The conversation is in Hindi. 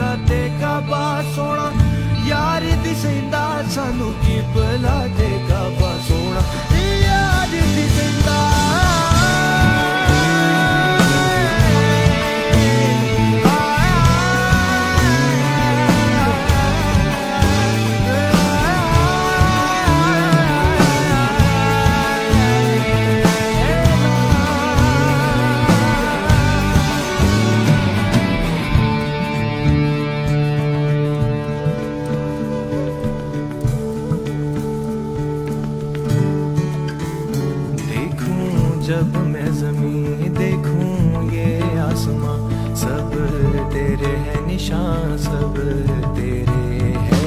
भला तेगा बा सोना यार दिसेंदा सानू की भला तेगा बा सोना यार दिसेंदा जब मैं ज़मीं देखूं ये आसमां सब तेरे हैं निशान सब तेरे हैं